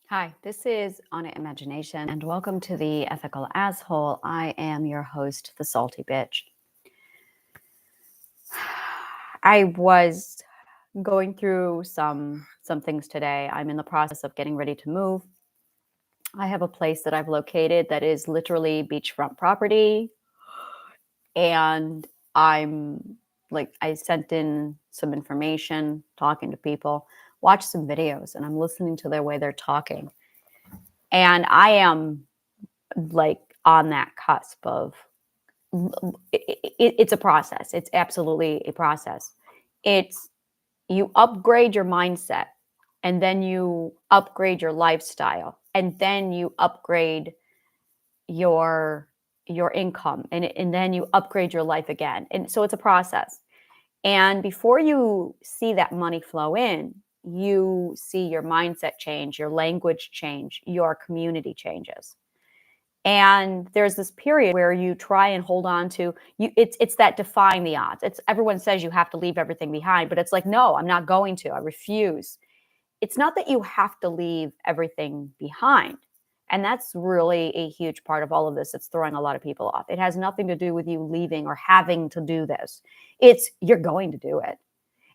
Hi, this is Anna Imagination, and welcome to the Ethical Asshole. I am your host, the Salty Bitch. I was going through some things today. I'm in the process of getting ready to move. I have a place that I've located that is literally beachfront property, and I sent in some information, talking to people, watched some videos, and I'm listening to the way they're talking. And I am on that cusp of it's a process. It's absolutely a process. It's you upgrade your mindset, and then you upgrade your lifestyle, and then you upgrade your income, and then you upgrade your life again. And so it's a process. And before you see that money flow in, you see your mindset change, your language change, your community changes. And there's this period where you try and hold on to you. It's that defying the odds. It's everyone says you have to leave everything behind, but it's like, no, I'm not going to. I refuse. It's not that you have to leave everything behind. And that's really a huge part of all of this. It's throwing a lot of people off. It has nothing to do with you leaving or having to do this. It's you're going to do it.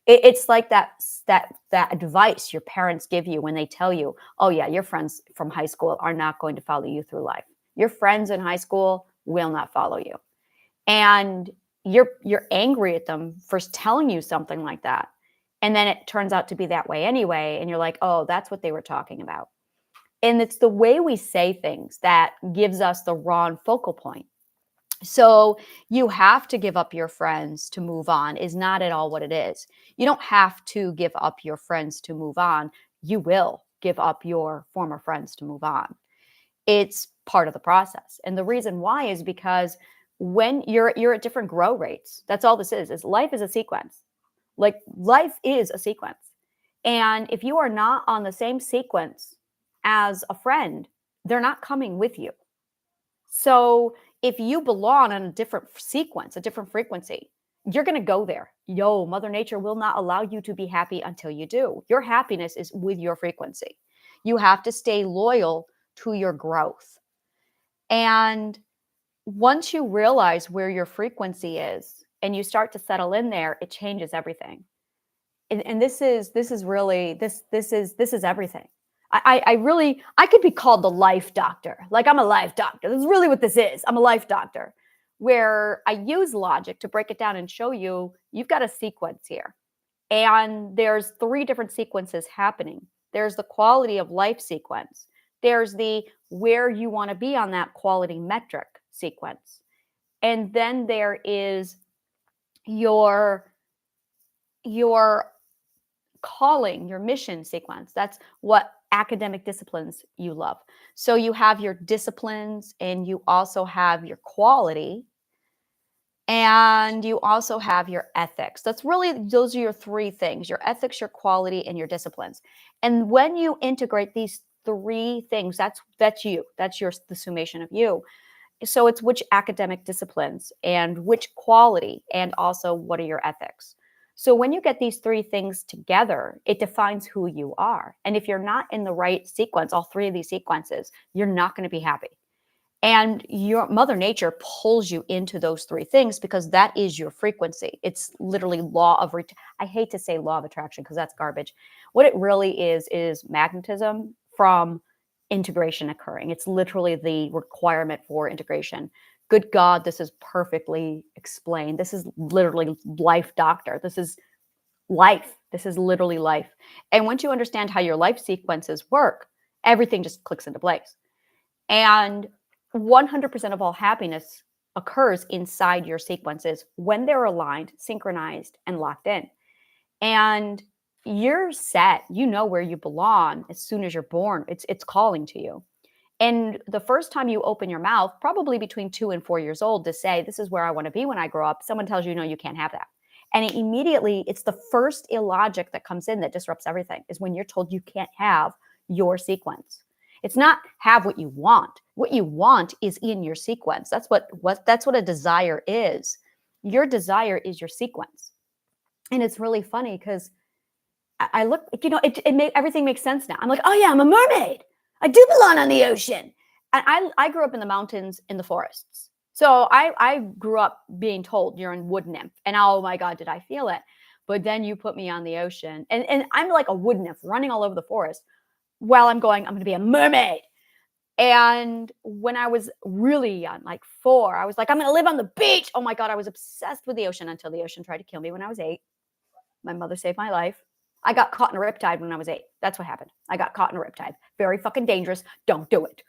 It's like that advice your parents give you when they tell you, oh yeah, your friends from high school are not going to follow you through life. Your friends in high school will not follow you. And you're angry at them for telling you something like that. And then it turns out to be that way anyway. And you're like, oh, that's what they were talking about. And it's the way we say things that gives us the wrong focal point. So you have to give up your friends to move on is not at all what it is. You don't have to give up your friends to move on. You will give up your former friends to move on. It's part of the process. And the reason why is because when you're at different grow rates, that's all this is life is a sequence. Like life is a sequence. And if you are not on the same sequence as a friend, they're not coming with you. So if you belong on a different sequence, a different frequency, you're going to go there. Mother Nature will not allow you to be happy until you do. Your happiness is with your frequency. You have to stay loyal to your growth. And once you realize where your frequency is and you start to settle in there, it changes everything. And this is really everything. I could be called the life doctor. Like I'm a life doctor. This is really what this is. I'm a life doctor where I use logic to break it down and show you you've got a sequence here. And there's 3 different sequences happening. There's the quality of life sequence. There's the where you want to be on that quality metric sequence. And then there is your calling, your mission sequence. That's what academic disciplines you love. So you have your disciplines and you also have your quality and you also have your ethics. Those are your 3 things, your ethics, your quality, and your disciplines. And when you integrate these 3 things, that's you. That's the summation of you. So it's which academic disciplines and which quality and also what are your ethics. So when you get these 3 things together, it defines who you are. And if you're not in the right sequence, all 3 of these sequences, you're not going to be happy. And your Mother Nature pulls you into those 3 things because that is your frequency. It's literally I hate to say law of attraction because that's garbage. What it really is magnetism from integration occurring. It's literally the requirement for integration. Good God, this is perfectly explained. This is literally life doctor. This is life. This is literally life. And once you understand how your life sequences work, everything just clicks into place. And 100% of all happiness occurs inside your sequences when they're aligned, synchronized, and locked in. And you're set. You know where you belong as soon as you're born. It's calling to you. And the first time you open your mouth, probably between 2 and 4 years old, to say, this is where I want to be when I grow up, someone tells you, no, you can't have that. And immediately, it's the first illogic that comes in that disrupts everything, is when you're told you can't have your sequence. It's not have what you want. What you want is in your sequence. That's what a desire is. Your desire is your sequence. And it's really funny because I look, everything makes sense now. I'm like, oh yeah, I'm a mermaid. I do belong on the ocean. And I grew up in the mountains, in the forests. So I grew up being told you're a wood nymph. And oh my God, did I feel it. But then you put me on the ocean. And I'm like a wood nymph running all over the forest while I'm going to be a mermaid. And when I was really young, like 4, I was like, I'm going to live on the beach. Oh my God, I was obsessed with the ocean until the ocean tried to kill me when I was 8. My mother saved my life. I got caught in a riptide when I was 8. That's what happened. I got caught in a riptide. Very fucking dangerous. Don't do it.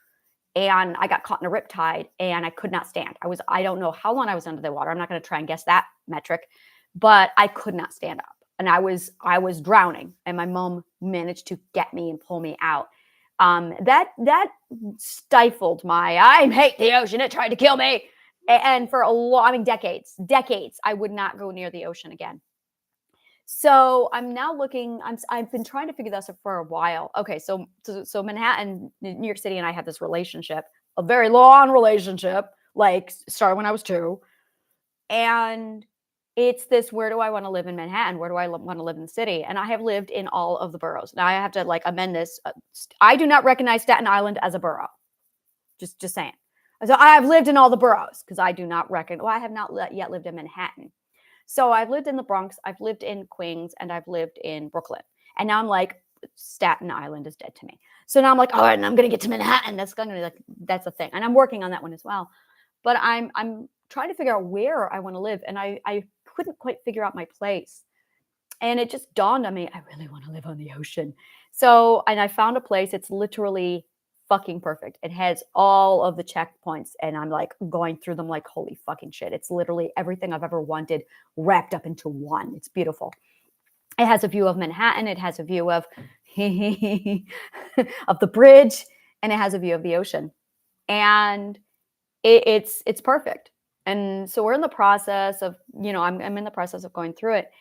And I got caught in a riptide and I could not stand. I don't know how long I was under the water. I'm not going to try and guess that metric, but I could not stand up. And I was drowning, and my mom managed to get me and pull me out. That stifled I hate the ocean. It tried to kill me. And for decades, I would not go near the ocean again. So I'm now looking. I've been trying to figure this out for a while. Okay, so Manhattan, New York City, and I had this relationship, a very long relationship, like started when I was 2, and it's this: where do I want to live in Manhattan? Where do I want to live in the city? And I have lived in all of the boroughs. Now I have to amend this. I do not recognize Staten Island as a borough. Just saying. So I have lived in all the boroughs because I do not reckon. Well, I have not yet lived in Manhattan. So I've lived in the Bronx, I've lived in Queens, and I've lived in Brooklyn. And now I'm like, Staten Island is dead to me. So now I'm like, all right, and I'm going to get to Manhattan. That's going to be that's a thing. And I'm working on that one as well. But I'm trying to figure out where I want to live. And I couldn't quite figure out my place. And it just dawned on me, I really want to live on the ocean. So, and I found a place. It's literally fucking perfect. It has all of the checkpoints, and I'm like going through them like, holy fucking shit. It's literally everything I've ever wanted wrapped up into one. It's beautiful. It has a view of Manhattan. It has a view of of the bridge, and it has a view of the ocean. And it's perfect. And so we're in the process of, I'm in the process of going through it.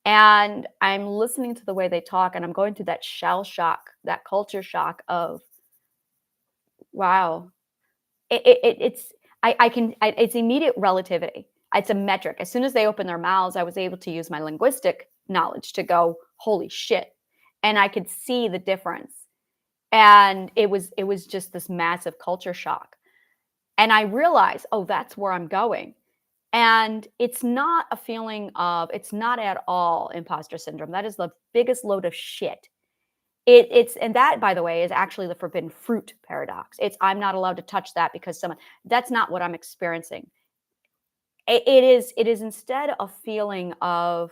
And I'm listening to the way they talk, and I'm going through that shell shock, that culture shock of, wow, it's immediate relativity. It's a metric. As soon as they open their mouths, I was able to use my linguistic knowledge to go, holy shit. And I could see the difference. And it was just this massive culture shock. And I realized, oh, that's where I'm going. And it's not a feeling of, it's not at all imposter syndrome. That is the biggest load of shit. And that, by the way, is actually the forbidden fruit paradox. It's I'm not allowed to touch that because that's not what I'm experiencing. It is instead a feeling of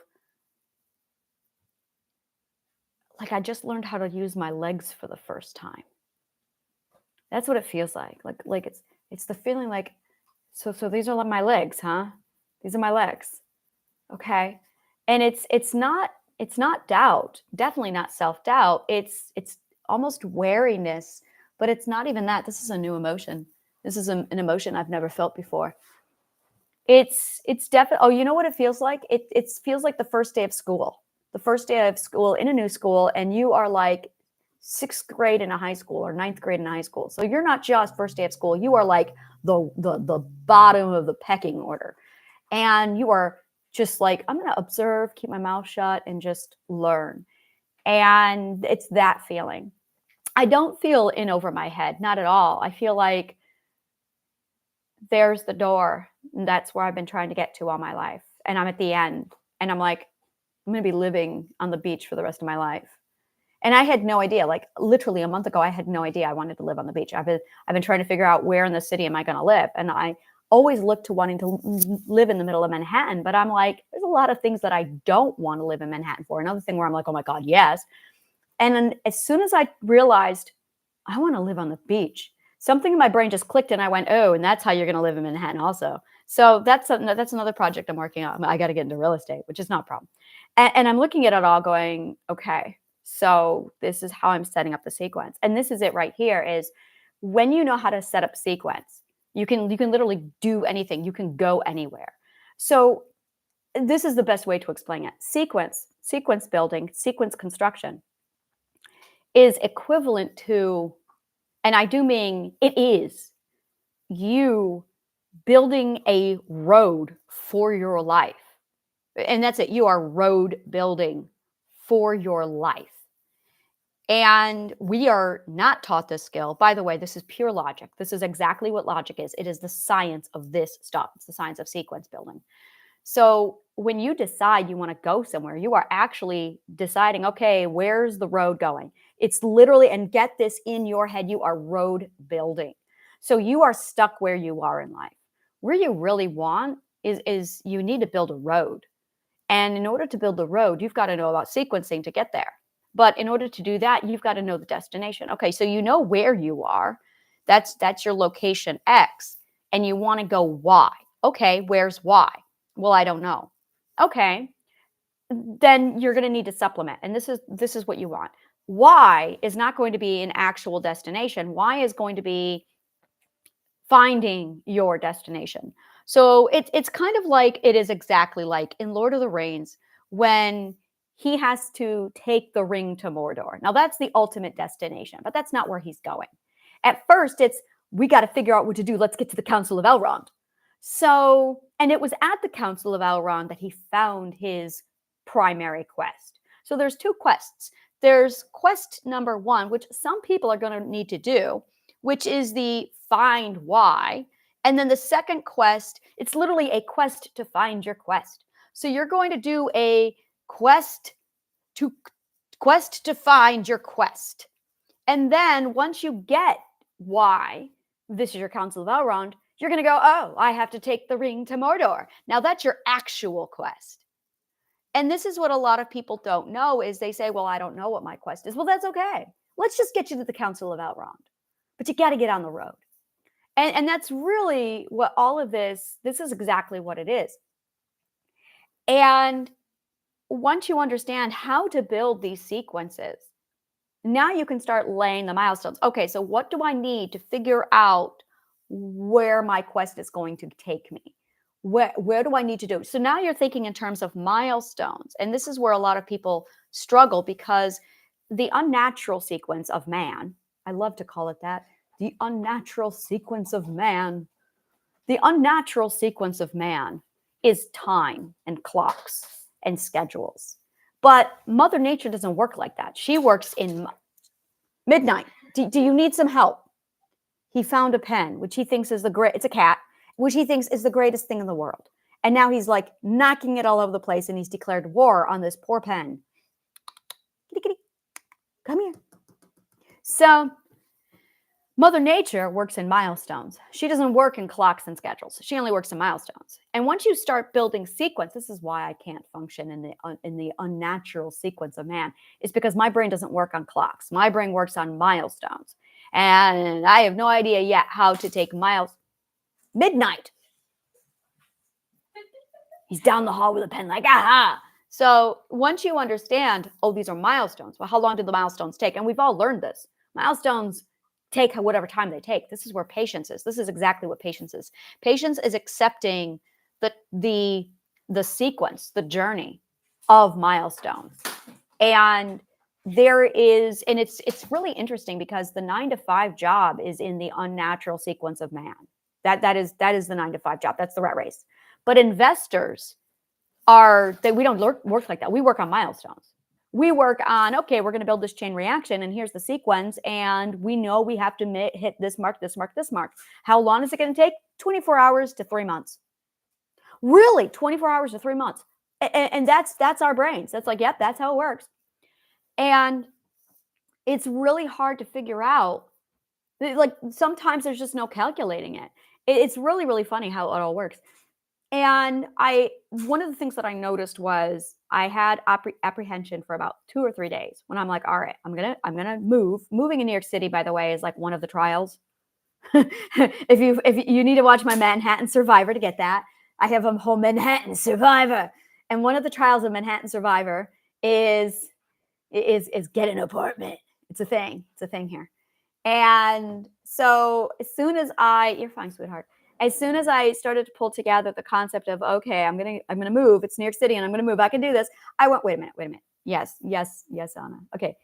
like I just learned how to use my legs for the first time. That's what it feels like. Like it's the feeling like, so these are my legs, huh? These are my legs. Okay. And it's not doubt, definitely not self-doubt. It's almost wariness, but it's not even that. This is a new emotion. This is an emotion I've never felt before. It's definitely, oh, you know what it feels like? It feels like the first day of school. The first day of school in a new school, and you are like 6th grade in a high school or 9th grade in a high school. So you're not just first day of school. You are like the bottom of the pecking order. And you are just like, I'm going to observe, keep my mouth shut, and just learn. And it's that feeling. I don't feel in over my head, not at all. I feel like there's the door. And that's where I've been trying to get to all my life. And I'm at the end. And I'm like, I'm going to be living on the beach for the rest of my life. And I had no idea, like literally a month ago, I had no idea I wanted to live on the beach. I've been trying to figure out where in the city am I going to live. And I always look to wanting to live in the middle of Manhattan, but I'm like, there's a lot of things that I don't want to live in Manhattan for. Another thing where I'm like, oh my God, yes. And then as soon as I realized I want to live on the beach, something in my brain just clicked and I went, oh, and that's how you're going to live in Manhattan also. So that's another project I'm working on. I got to get into real estate, which is not a problem. And I'm looking at it all going, okay, so this is how I'm setting up the sequence. And this is it right here is when you know how to set up sequence, you can literally do anything. You can go anywhere. So this is the best way to explain it. Sequence building, sequence construction is equivalent to, and I do mean it is, you building a road for your life. And that's it. You are road building for your life. And we are not taught this skill. By the way, this is pure logic. This is exactly what logic is. It is the science of this stuff. It's the science of sequence building. So when you decide you want to go somewhere, you are actually deciding, okay, where's the road going? It's literally, and get this in your head, you are road building. So you are stuck where you are in life. Where you really want is you need to build a road. And in order to build the road, you've got to know about sequencing to get there. But in order to do that, you've got to know the destination. Okay, so you know where you are. That's your location X. And you want to go Y. Okay, where's Y? Well, I don't know. Okay, then you're going to need to supplement. And this is what you want. Y is not going to be an actual destination. Y is going to be finding your destination. So it's kind of like, it is exactly like in Lord of the Rings when he has to take the ring to Mordor. Now that's the ultimate destination, but that's not where he's going. At first, it's, we got to figure out what to do. Let's get to the Council of Elrond. So, and it was at the Council of Elrond that he found his primary quest. So there's two quests. There's quest number one, which some people are going to need to do, which is the find why. And then the second quest, it's literally a quest to find your quest. So you're going to do a quest to find your quest. And then once you get why, this is your Council of Elrond, you're going to go, oh, I have to take the ring to Mordor. Now that's your actual quest. And this is what a lot of people don't know is they say, well, I don't know what my quest is. Well, that's okay. Let's just get you to the Council of Elrond. But you got to get on the road. And that's really what all of this is exactly what it is. And once you understand how to build these sequences, now you can start laying the milestones. Okay, so what do I need to figure out where my quest is going to take me? Where do I need to do? So now you're thinking in terms of milestones. And this is where a lot of people struggle because the unnatural sequence of man, I love to call it that, the unnatural sequence of man. The unnatural sequence of man is time and clocks and schedules. But Mother Nature doesn't work like that. She works in midnight. Do you need some help? He found a pen, which he thinks is it's a cat, which he thinks is the greatest thing in the world. And now he's like knocking it all over the place and he's declared war on this poor pen. Kitty, kitty, come here. So Mother Nature works in milestones. She doesn't work in clocks and schedules. She only works in milestones. And once you start building sequence, this is why I can't function in the unnatural sequence of man, is because my brain doesn't work on clocks. My brain works on milestones. And I have no idea yet how to take midnight. He's down the hall with a pen like, aha. So once you understand, oh, these are milestones. Well, how long do the milestones take? And we've all learned this. Milestones take whatever time they take. This is where patience is. This is exactly what patience is. Patience is accepting the sequence, the journey of milestones. And there is, and it's really interesting because the 9-to-5 job is in the unnatural sequence of man. That is the 9-to-5 job. That's the rat race. But investors we don't work like that. We work on milestones. We work on, okay, we're going to build this chain reaction and here's the sequence. And we know we have to hit this mark, this mark, this mark. How long is it going to take? 24 hours to 3 months. Really? 24 hours to 3 months. And that's our brains. That's like, yep, that's how it works. And it's really hard to figure out. Like sometimes there's just no calculating it. It's really, really funny how it all works. And one of the things that I noticed was I had apprehension for about 2 or 3 days when I'm like, all right, I'm gonna move. Moving in New York City, by the way, is like one of the trials. if you need to watch my Manhattan Survivor to get that, I have a whole Manhattan Survivor, and one of the trials of Manhattan Survivor is get an apartment. It's a thing. It's a thing here. And so as soon as you're fine, sweetheart. As soon as I started to pull together the concept of, okay, I'm gonna move. It's New York City, and I'm gonna move. I can do this. I went, wait a minute. Yes, Anna. Okay,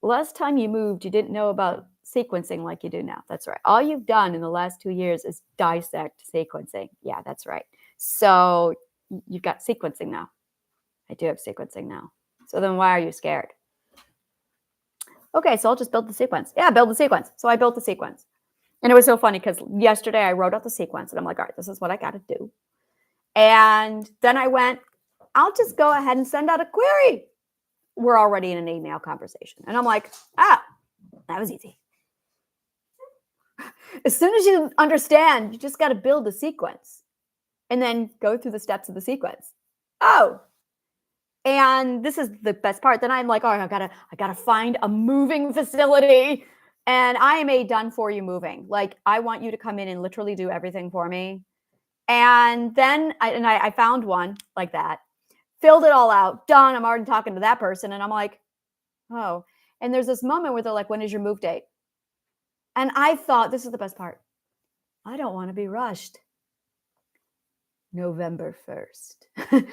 last time you moved, you didn't know about sequencing like you do now. That's right. All you've done in the last 2 years is dissect sequencing. Yeah, that's right. So you've got sequencing now. I do have sequencing now. So then why are you scared? Okay, so I'll just build the sequence. Yeah, build the sequence. So I built the sequence. And it was so funny because yesterday I wrote out the sequence and I'm like, all right, this is what I got to do. And then I went, I'll just go ahead and send out a query. We're already in an email conversation. And I'm like, that was easy. As soon as you understand, you just got to build a sequence and then go through the steps of the sequence. Oh, and this is the best part. Then I'm like, all right, I gotta find a moving facility. And I am a done for you moving. Like, I want you to come in and literally do everything for me. And then I found one like that, filled it all out, done. I'm already talking to that person. And I'm like, oh. And there's this moment where they're like, when is your move date? And I thought, this is the best part. I don't want to be rushed. November 1st.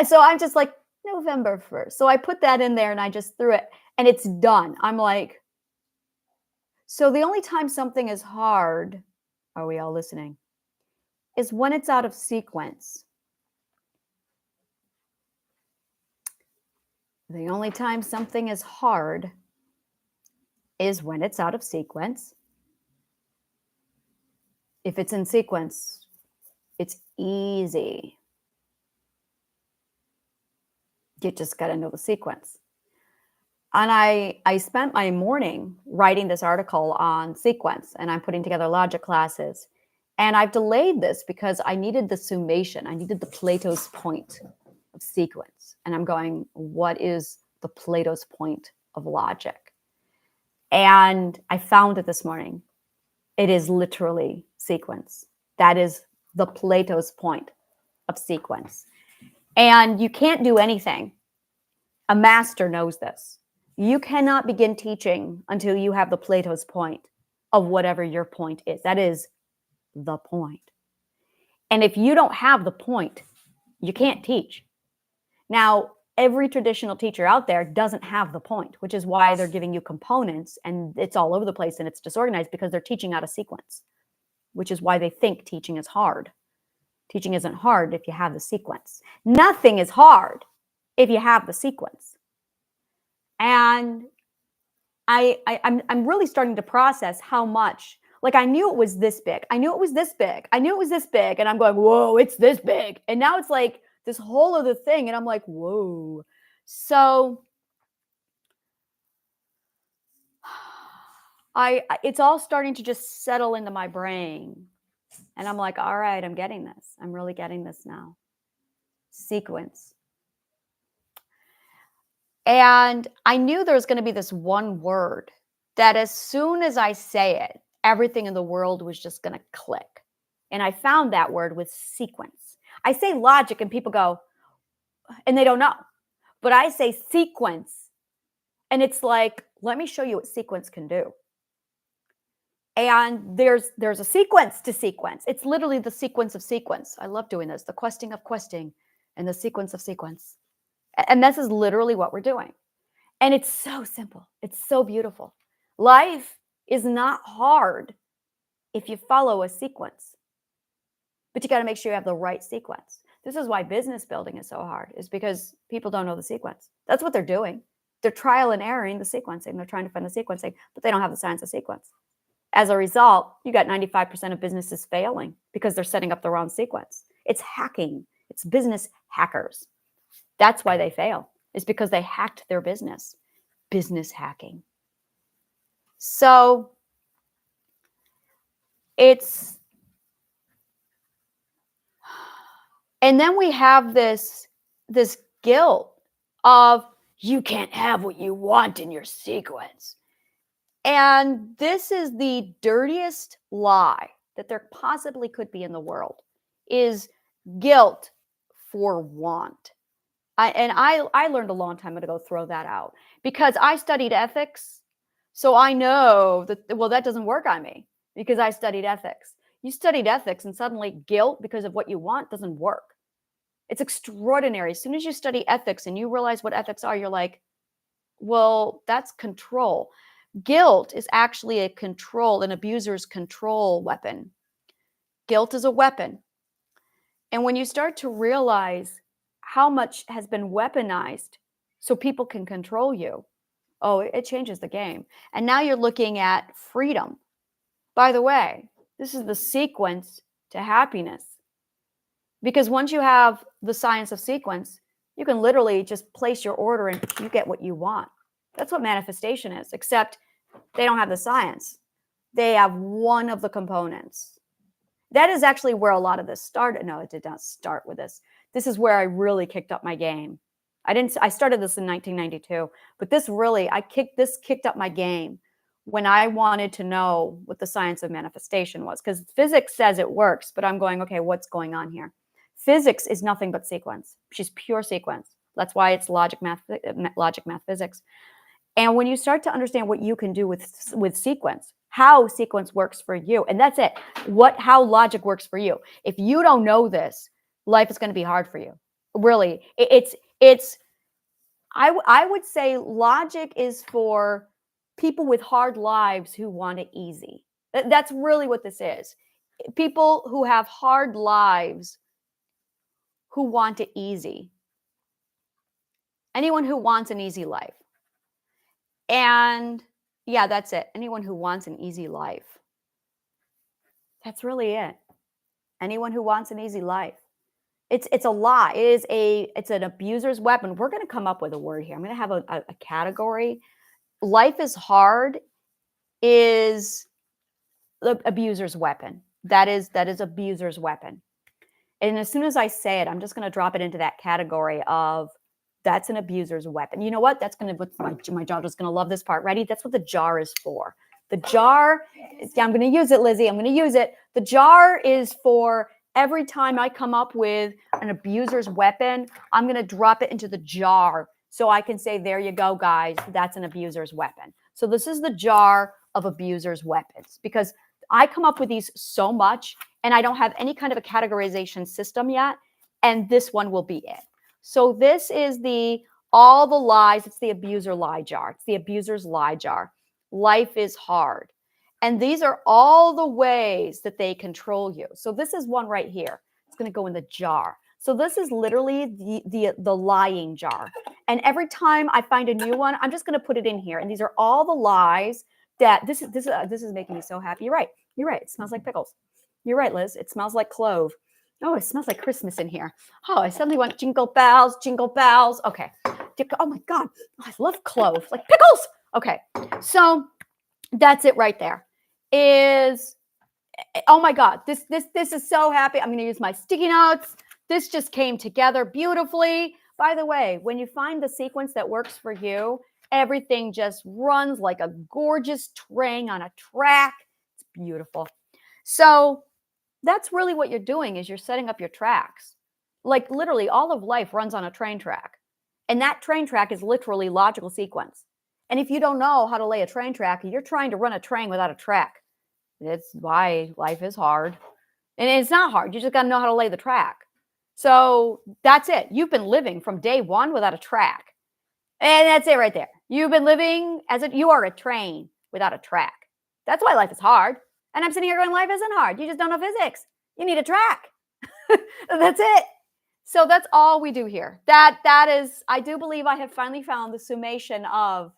So I'm just like, November 1st. So I put that in there and I just threw it and it's done. I'm like, so the only time something is hard, are we all listening, is when it's out of sequence. The only time something is hard is when it's out of sequence. If it's in sequence, it's easy. You just got to know the sequence. And I spent my morning writing this article on sequence, and I'm putting together logic classes. And I've delayed this because I needed the summation. I needed the Plato's point of sequence. And I'm going, what is the Plato's point of logic? And I found it this morning. It is literally sequence. That is the Plato's point of sequence. And you can't do anything. A master knows this. You cannot begin teaching until you have the Plato's point of whatever your point is. That is the point. And if you don't have the point, you can't teach. Now, every traditional teacher out there doesn't have the point, which is why they're giving you components and it's all over the place and it's disorganized because they're teaching out of sequence, which is why they think teaching is hard. Teaching isn't hard if you have the sequence. Nothing is hard if you have the sequence. And I'm really starting to process how much, like I knew it was this big. I knew it was this big. I knew it was this big. And I'm going, whoa, it's this big. And now it's like this whole other thing. And I'm like, whoa. So it's all starting to just settle into my brain. And I'm like, all right, I'm getting this. I'm really getting this now. Sequence. And I knew there was going to be this one word that as soon as I say it, everything in the world was just going to click. And I found that word with sequence. I say logic and people go, and they don't know. But I say sequence. And it's like, let me show you what sequence can do. And there's a sequence to sequence. It's literally the sequence of sequence. I love doing this, the questing of questing and the sequence of sequence. And this is literally what we're doing. And it's so simple. It's so beautiful. Life is not hard if you follow a sequence. But you got to make sure you have the right sequence. This is why business building is so hard, is because people don't know the sequence. That's what they're doing. They're trial and erroring the sequencing. They're trying to find the sequencing, but they don't have the science of sequence. As a result, you got 95% of businesses failing because they're setting up the wrong sequence. It's hacking. It's business hackers. That's why they fail. It's because they hacked their business. Business hacking. So it's, and then we have this guilt of you can't have what you want in your sequence. And this is the dirtiest lie that there possibly could be in the world, is guilt for want. I learned a long time ago to throw that out because I studied ethics. So I know that, well, that doesn't work on me because I studied ethics. You studied ethics and suddenly guilt because of what you want doesn't work. It's extraordinary. As soon as you study ethics and you realize what ethics are, you're like, well, that's control. Guilt is actually a control, an abuser's control weapon. Guilt is a weapon. And when you start to realize how much has been weaponized so people can control you, Oh, it changes the game. And now you're looking at freedom. By the way, this is the sequence to happiness. Because once you have the science of sequence, you can literally just place your order and you get what you want. That's what manifestation is, except they don't have the science. They have one of the components. That is actually where a lot of this started. No, it did not start with this. This is where I really kicked up my game. I started this in 1992, but this kicked up my game when I wanted to know what the science of manifestation was, because physics says it works, but I'm going, okay, what's going on here? Physics is nothing but sequence. She's pure sequence. That's why it's logic, math, physics. And when you start to understand what you can do with sequence, how sequence works for you, and that's it, how logic works for you. If you don't know this, life is going to be hard for you. Really, I would say logic is for people with hard lives who want it easy. That's really what this is. People who have hard lives who want it easy. Anyone who wants an easy life. And yeah, that's it. Anyone who wants an easy life. That's really it. Anyone who wants an easy life. It's a lie. It's an abuser's weapon. We're going to come up with a word here. I'm going to have a category. Life is hard is the abuser's weapon. That is abuser's weapon. And as soon as I say it, I'm just going to drop it into that category of that's an abuser's weapon. You know what? That's going to, my daughter's going to love this part. Ready? That's what the jar is for. The jar, I'm going to use it, Lizzie. I'm going to use it. The jar is for every time I come up with an abuser's weapon, I'm going to drop it into the jar so I can say, there you go, guys. That's an abuser's weapon. So this is the jar of abuser's weapons, because I come up with these so much and I don't have any kind of a categorization system yet. And this one will be it. So this is all the lies. It's the abuser lie jar. It's the abuser's lie jar. Life is hard. And these are all the ways that they control you. So this is one right here. It's going to go in the jar. So this is literally the lying jar. And every time I find a new one, I'm just going to put it in here. And these are all the lies that this is making me so happy. You're right. You're right. It smells like pickles. You're right, Liz. It smells like clove. Oh, it smells like Christmas in here. Oh, I suddenly want jingle bells, jingle bells. Okay. Oh my God. I love clove, like pickles. Okay. So that's it right there. Oh my God, this is so happy. I'm going to use my sticky notes. This just came together beautifully. By the way, when you find the sequence that works for you, everything just runs like a gorgeous train on a track. It's beautiful. So that's really what you're doing, is you're setting up your tracks. Like literally all of life runs on a train track. And that train track is literally logical sequence. And if you don't know how to lay a train track, you're trying to run a train without a track. That's why life is hard. And it's not hard. You just got to know how to lay the track. So that's it. You've been living from day one without a track. And that's it right there. You've been living as if you are a train without a track. That's why life is hard. And I'm sitting here going, life isn't hard. You just don't know physics. You need a track. That's it. So that's all we do here. That is, I do believe I have finally found the summation of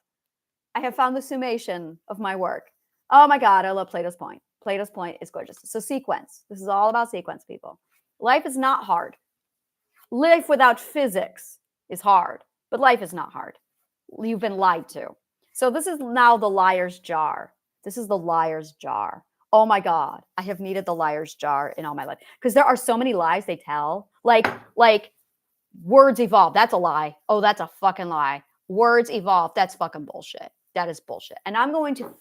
my work. Oh my God, I love Plato's point. Plato's point is gorgeous. So sequence. This is all about sequence, people. Life is not hard. Life without physics is hard, but life is not hard. You've been lied to. So this is now the liar's jar. This is the liar's jar. Oh my God, I have needed the liar's jar in all my life, because there are so many lies they tell. Like words evolve. That's a lie. Oh, that's a fucking lie. Words evolve. That's fucking bullshit. That is bullshit. And I'm going to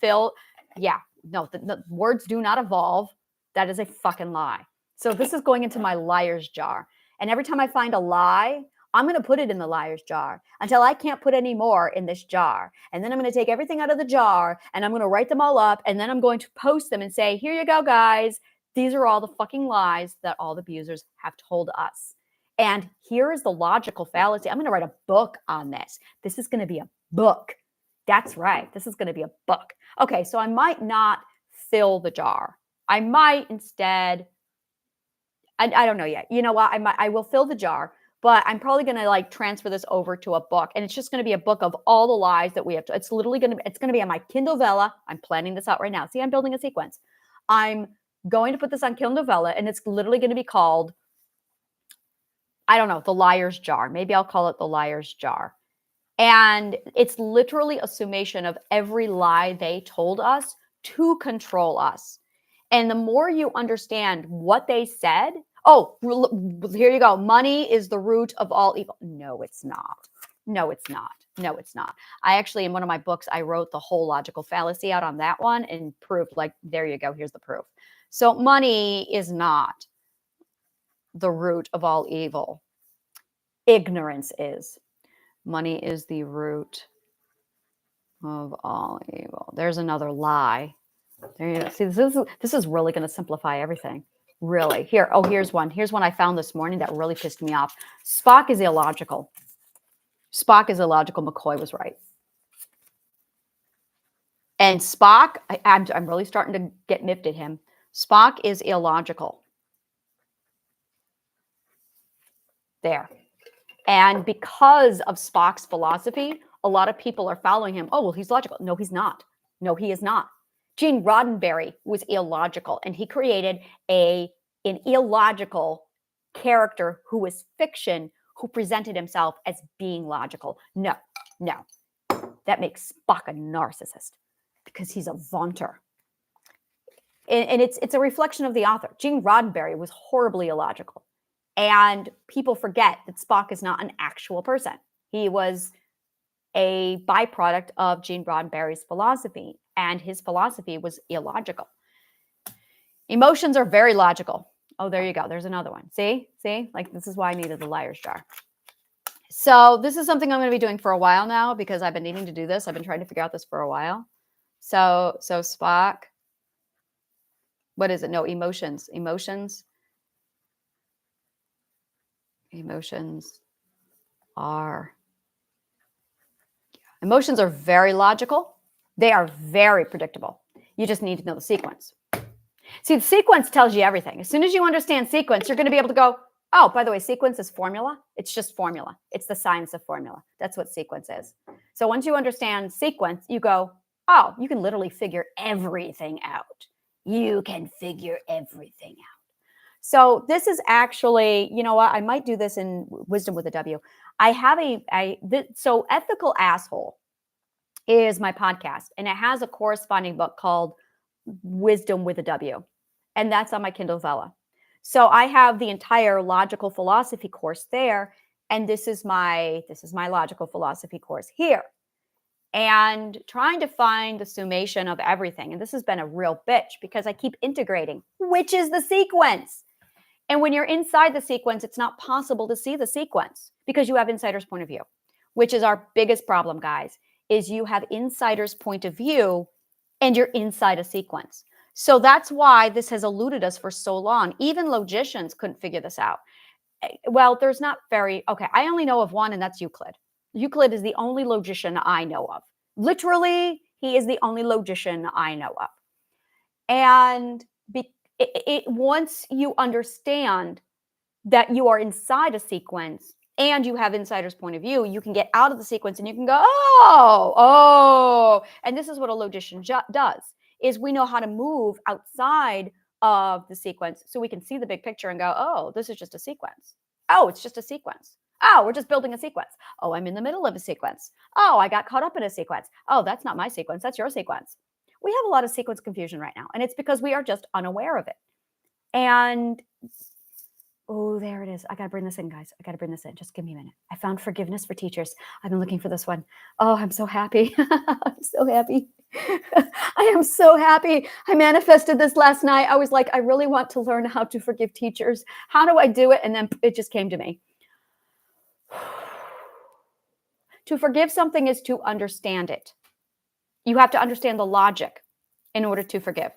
the words do not evolve. That is a fucking lie. So this is going into my liar's jar. And every time I find a lie, I'm going to put it in the liar's jar until I can't put any more in this jar. And then I'm going to take everything out of the jar and I'm going to write them all up. And then I'm going to post them and say, here you go, guys. These are all the fucking lies that all the abusers have told us. And here is the logical fallacy. I'm going to write a book on this. This is going to be a book. That's right. This is going to be a book. Okay, so I might not fill the jar. I might instead, I don't know yet. You know what? I will fill the jar, but I'm probably going to like transfer this over to a book, and it's just going to be a book of all the lies that we have to, it's literally going to be on my Kindle Vella. I'm planning this out right now. See, I'm building a sequence. I'm going to put this on Kindle Vella, and it's literally going to be called, I don't know, The Liar's Jar. Maybe I'll call it The Liar's Jar. And it's literally a summation of every lie they told us to control us. And the more you understand what they said, oh, here you go. Money is the root of all evil. No, it's not. No, it's not. No, it's not. I actually, in one of my books, I wrote the whole logical fallacy out on that one and proved, like, there you go. Here's the proof. So money is not the root of all evil. Ignorance is. Money is the root of all evil. There's another lie. There you go. See, this is really going to simplify everything. Really. Here. Oh, here's one. Here's one I found this morning that really pissed me off. Spock is illogical. Spock is illogical. McCoy was right. And Spock, I'm really starting to get miffed at him. Spock is illogical. There. And because of Spock's philosophy, a lot of people are following him. Oh, well, he's logical. No, he's not. No, he is not. Gene Roddenberry was illogical, and he created an illogical character who was fiction, who presented himself as being logical. No. That makes Spock a narcissist because he's a vaunter. And it's a reflection of the author. Gene Roddenberry was horribly illogical. And people forget that Spock is not an actual person. He was a byproduct of Gene Roddenberry's philosophy, and his philosophy was illogical. Emotions are very logical. Oh, there you go. There's another one. See? Like, this is why I needed the liar's jar. So this is something I'm going to be doing for a while now because I've been needing to do this. I've been trying to figure out this for a while. So Spock, what is it? No, emotions. Emotions are very logical. They are very predictable. You just need to know the sequence. See, the sequence tells you everything. As soon as you understand sequence, you're going to be able to go, oh, by the way, sequence is formula. It's just formula. It's the science of formula. That's what sequence is. So once you understand sequence, you go, oh, you can literally figure everything out. You can figure everything out. So this is actually, you know what? I might do this in Wisdom with a W. So Ethical Asshole is my podcast, and it has a corresponding book called Wisdom with a W, and that's on my Kindle Vella. So I have the entire logical philosophy course there, and this is my logical philosophy course here. And trying to find the summation of everything. And this has been a real bitch because I keep integrating, which is the sequence. And when you're inside the sequence, it's not possible to see the sequence because you have insider's point of view, which is our biggest problem, guys, is you have insider's point of view and you're inside a sequence. So that's why this has eluded us for so long. Even logicians couldn't figure this out. Well, there's not very, okay, I only know of one, and that's Euclid. Euclid is the only logician I know of. Literally, he is the only logician I know of. And once you understand that you are inside a sequence and you have insider's point of view, you can get out of the sequence and you can go, oh. And this is what a logician does, is we know how to move outside of the sequence so we can see the big picture and go, oh, this is just a sequence. Oh, it's just a sequence. Oh, we're just building a sequence. Oh, I'm in the middle of a sequence. Oh, I got caught up in a sequence. Oh, that's not my sequence. That's your sequence. We have a lot of sequence confusion right now, and it's because we are just unaware of it. And, oh, there it is. I got to bring this in, guys. I got to bring this in. Just give me a minute. I found forgiveness for teachers. I've been looking for this one. Oh, I'm so happy. I'm so happy. I am so happy. I manifested this last night. I was like, I really want to learn how to forgive teachers. How do I do it? And then it just came to me. To forgive something is to understand it. You have to understand the logic in order to forgive.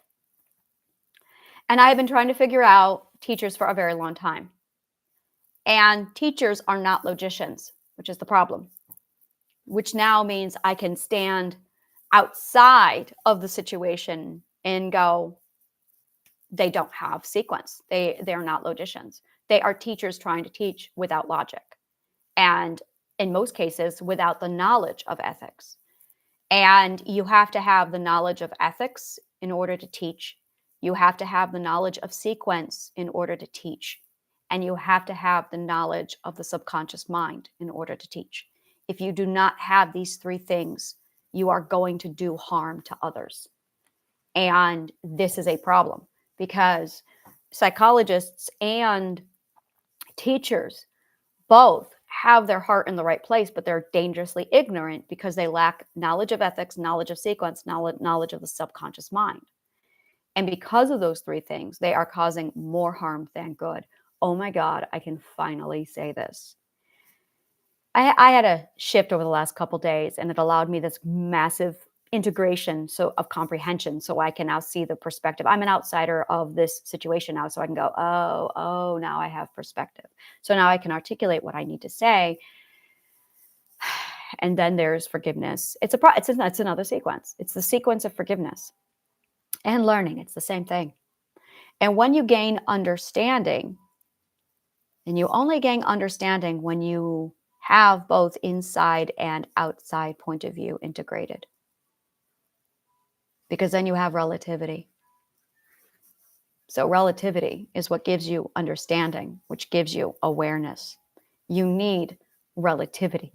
And I have been trying to figure out teachers for a very long time. And teachers are not logicians, which is the problem. Which now means I can stand outside of the situation and go, they don't have sequence. They're not logicians. They are teachers trying to teach without logic. and in most cases without the knowledge of ethics. And you have to have the knowledge of ethics in order to teach. You have to have the knowledge of sequence in order to teach. And you have to have the knowledge of the subconscious mind in order to teach. If you do not have these three things, you are going to do harm to others. And this is a problem because psychologists and teachers both have their heart in the right place, but they're dangerously ignorant because they lack knowledge of ethics, knowledge of sequence, knowledge of the subconscious mind. And because of those three things, they are causing more harm than good. Oh my God, I can finally say this. I had a shift over the last couple days, and it allowed me this massive integration of comprehension, so I can now see the perspective. I'm an outsider of this situation now, so I can go, oh, now I have perspective. So now I can articulate what I need to say. And then there's forgiveness. It's another sequence. It's the sequence of forgiveness and learning. It's the same thing. And when you gain understanding, and you only gain understanding when you have both inside and outside point of view integrated. Because then you have relativity. So relativity is what gives you understanding, which gives you awareness. You need relativity.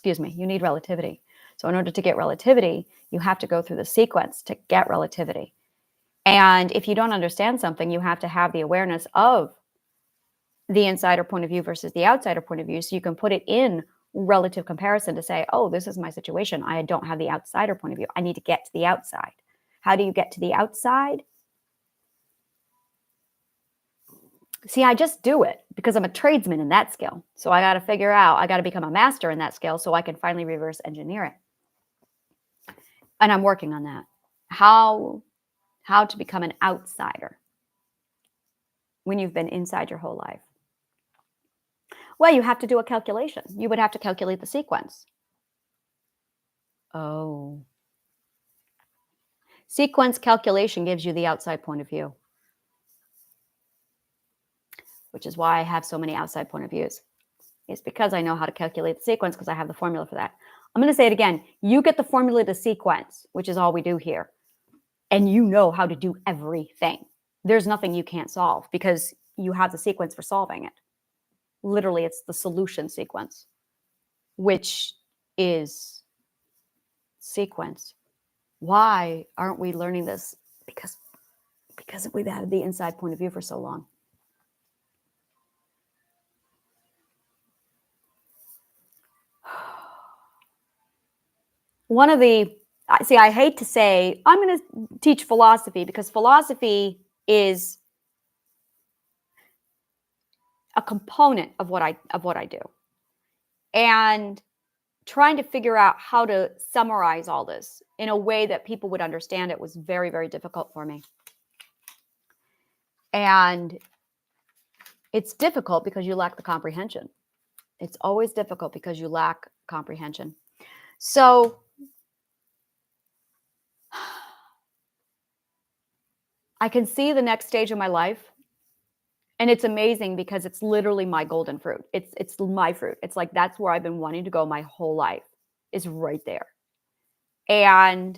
You need relativity. So in order to get relativity, you have to go through the sequence to get relativity. And if you don't understand something, you have to have the awareness of the insider point of view versus the outsider point of view, so you can put it in relative comparison to say, oh, this is my situation. I don't have the outsider point of view. I need to get to the outside. How do you get to the outside? See, I just do it because I'm a tradesman in that skill. So I got to become a master in that skill so I can finally reverse engineer it. And I'm working on that. How to become an outsider when you've been inside your whole life. Well, you have to do a calculation. You would have to calculate the sequence. Oh. Sequence calculation gives you the outside point of view, which is why I have so many outside point of views. It's because I know how to calculate the sequence because I have the formula for that. I'm going to say it again. You get the formula to sequence, which is all we do here. And you know how to do everything. There's nothing you can't solve because you have the sequence for solving it. Literally, it's the solution sequence, which is sequence. Why aren't we learning this? Because we've had the inside point of view for so long. I hate to say, I'm going to teach philosophy because philosophy is a component of what I do. And trying to figure out how to summarize all this in a way that people would understand it was very, very difficult for me. And it's difficult because you lack the comprehension. It's always difficult because you lack comprehension. So I can see the next stage of my life. And it's amazing because it's literally my golden fruit. It's my fruit. It's like that's where I've been wanting to go my whole life, is right there. And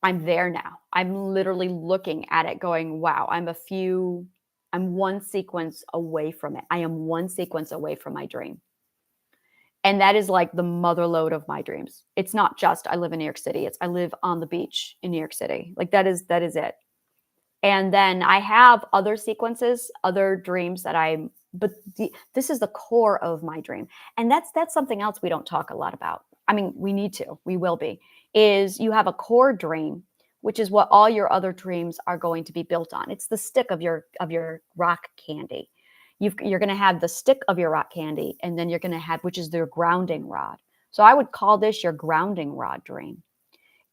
I'm there now. I'm literally looking at it going, wow, I'm one sequence away from it. I am one sequence away from my dream. And that is like the mother lode of my dreams. It's not just I live in New York City. It's I live on the beach in New York City. Like that is it. And then I have other sequences, other dreams this is the core of my dream. And that's something else we don't talk a lot about. I mean, we need to, we will be, is you have a core dream, which is what all your other dreams are going to be built on. It's the stick of your rock candy. You're going to have the stick of your rock candy, and then you're going to have, which is their grounding rod. So I would call this your grounding rod dream.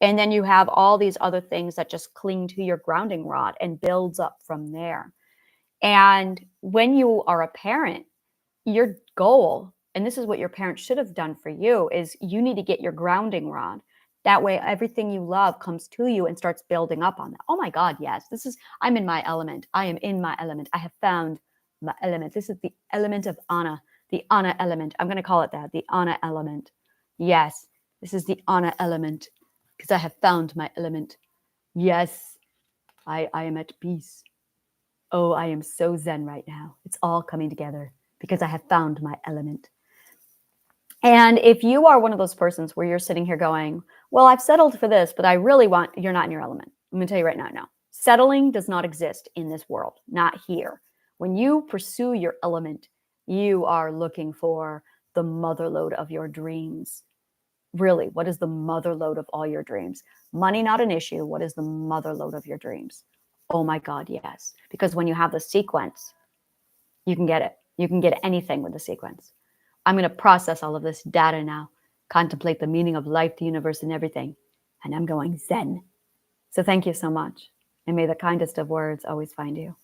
And then you have all these other things that just cling to your grounding rod and builds up from there. And when you are a parent, your goal, and this is what your parents should have done for you, is you need to get your grounding rod. That way, everything you love comes to you and starts building up on that. Oh my God, yes. I'm in my element. I am in my element. I have found my element. This is the element of Anna. The Ana element. I'm going to call it that. The Ana element. Yes, this is the Ana element because I have found my element. Yes, I am at peace. Oh, I am so zen right now. It's all coming together because I have found my element. And if you are one of those persons where you're sitting here going, well, I've settled for this, but I really want, you're not in your element. I'm going to tell you right now, no. Settling does not exist in this world, not here. When you pursue your element, you are looking for the motherlode of your dreams. Really, what is the motherlode of all your dreams? Money, not an issue. What is the motherlode of your dreams? Oh my God, yes. Because when you have the sequence, you can get it. You can get anything with the sequence. I'm going to process all of this data now, contemplate the meaning of life, the universe, and everything. And I'm going zen. So thank you so much. And may the kindest of words always find you.